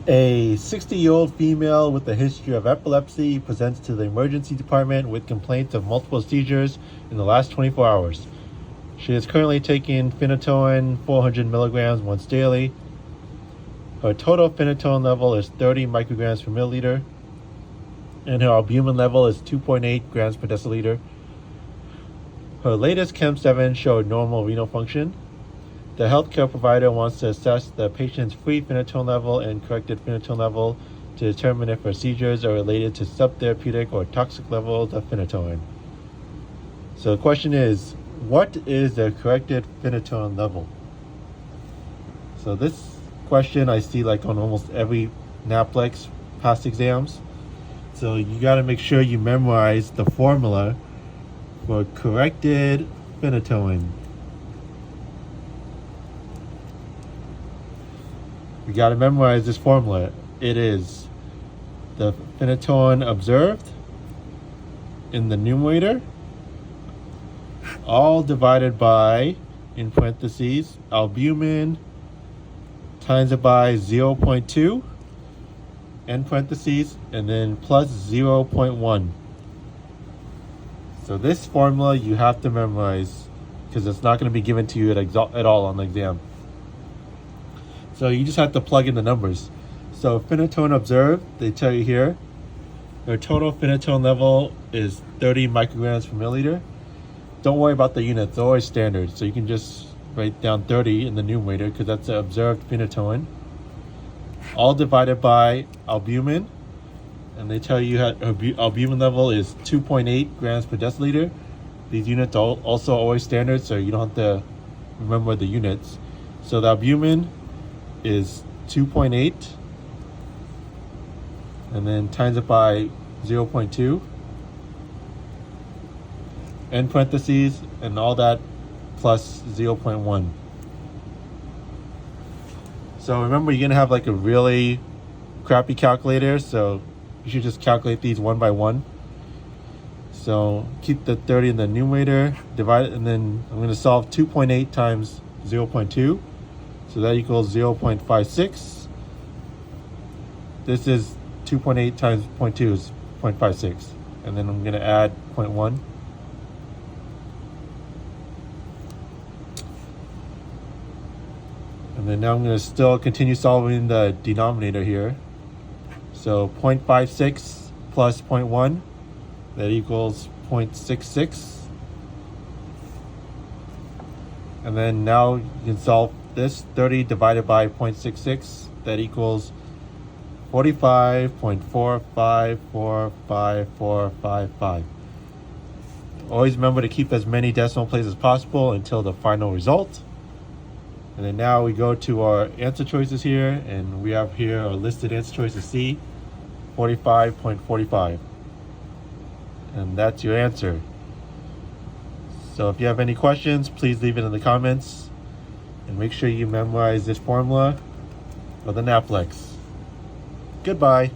A 60-year-old female with a history of epilepsy presents to the emergency department with complaints of multiple seizures in the last 24 hours. She is currently taking Phenytoin 400 milligrams once daily. Her total phenytoin level is 30 micrograms per milliliter, and her albumin level is 2.8 grams per deciliter. Her latest Chem7 showed normal renal function. The healthcare provider wants to assess the patient's free phenytoin level and corrected phenytoin level to determine if her seizures are related to subtherapeutic or toxic levels of phenytoin. So the question is, what is the corrected phenytoin level? So this question I see like on almost every Naplex past exams. So you got to make sure you memorize the formula for corrected phenytoin. You got to memorize this formula. It is the phenytoin observed in the numerator, all divided by, in parentheses, albumin times it by 0.2, end parentheses, and then plus 0.1. So this formula you have to memorize because it's not going to be given to you at all on the exam. So you just have to plug in the numbers. So phenytoin observed, they tell you here, their total phenytoin level is 30 micrograms per milliliter. Don't worry about the units, they're always standard. So you can just write down 30 in the numerator because that's the observed phenytoin. All divided by albumin. And they tell you her albumin level is 2.8 grams per deciliter. These units are also always standard, so you don't have to remember the units. So the albumin is 2.8, and then times it by 0.2, end parentheses, and all that plus 0.1. So remember, you're gonna have like a really crappy calculator, so you should just calculate these one by one. So keep the 30 in the numerator, divide it, and then I'm gonna solve 2.8 times 0.2. So that equals 0.56. This is 2.8 times 0.2 is 0.56. And then I'm going to add 0.1. And then now I'm going to still continue solving the denominator here. So 0.56 plus 0.1, that equals 0.66. And then now you can solve this 30 divided by 0.66, that equals 45.454555. Always remember to keep as many decimal places as possible until the final result. And then now we go to our answer choices here, and we have here our listed answer choices C, 45.45. And that's your answer. So if you have any questions, please leave it in the comments. And make sure you memorize this formula for the Naplex. Goodbye.